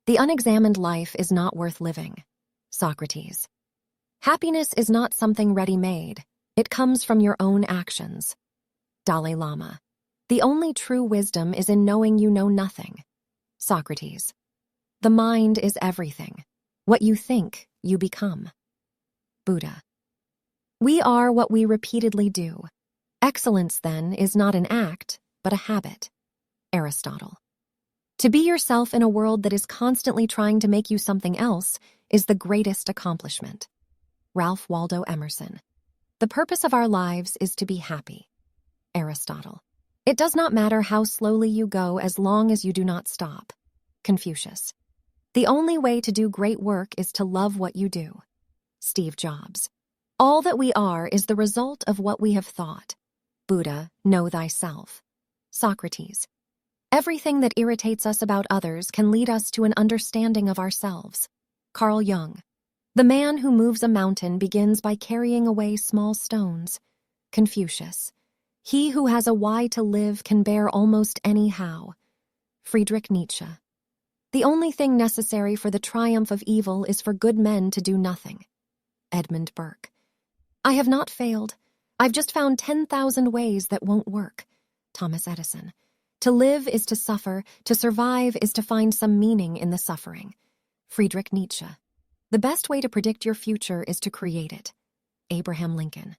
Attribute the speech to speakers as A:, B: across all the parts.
A: The unexamined life is not worth living. Socrates. Happiness is not something ready-made. It comes from your own actions. Dalai Lama. The only true wisdom is in knowing you know nothing. Socrates. The mind is everything. What you think, you become. Buddha. We are what we repeatedly do. Excellence, then, is not an act, but a habit. Aristotle. To be yourself in a world that is constantly trying to make you something else is the greatest accomplishment. Ralph Waldo Emerson. The purpose of our lives is to be happy. Aristotle. It does not matter how slowly you go as long as you do not stop. Confucius. The only way to do great work is to love what you do. Steve Jobs. All that we are is the result of what we have thought. Buddha, know thyself. Socrates. Everything that irritates us about others can lead us to an understanding of ourselves. Carl Jung. The man who moves a mountain begins by carrying away small stones. Confucius. He who has a why to live can bear almost any how. Friedrich Nietzsche. The only thing necessary for the triumph of evil is for good men to do nothing. Edmund Burke. I have not failed. I've just found 10,000 ways that won't work. Thomas Edison. To live is to suffer, to survive is to find some meaning in the suffering. Friedrich Nietzsche. The best way to predict your future is to create it. Abraham Lincoln.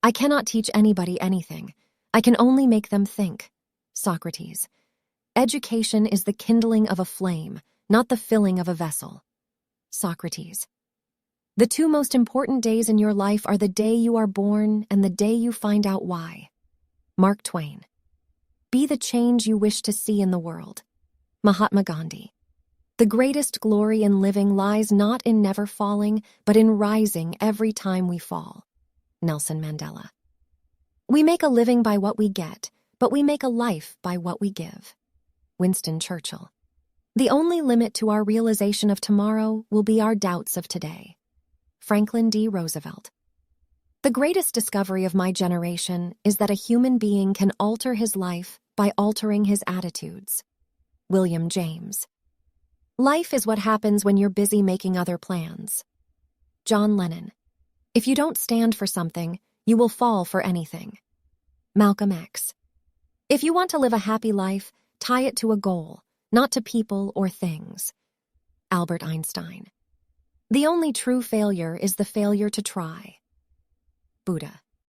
A: I cannot teach anybody anything. I can only make them think. Socrates. Education is the kindling of a flame, not the filling of a vessel. Socrates. The two most important days in your life are the day you are born and the day you find out why. Mark Twain. Be the change you wish to see in the world. Mahatma Gandhi. The greatest glory in living lies not in never falling, but in rising every time we fall. Nelson Mandela. We make a living by what we get, but we make a life by what we give. Winston Churchill. The only limit to our realization of tomorrow will be our doubts of today. Franklin D. Roosevelt. The greatest discovery of my generation is that a human being can alter his life by altering his attitudes. William James. Life is what happens when you're busy making other plans. John Lennon. If you don't stand for something, you will fall for anything. Malcolm X. If you want to live a happy life, tie it to a goal, not to people or things. Albert Einstein. The only true failure is the failure to try. Buddha.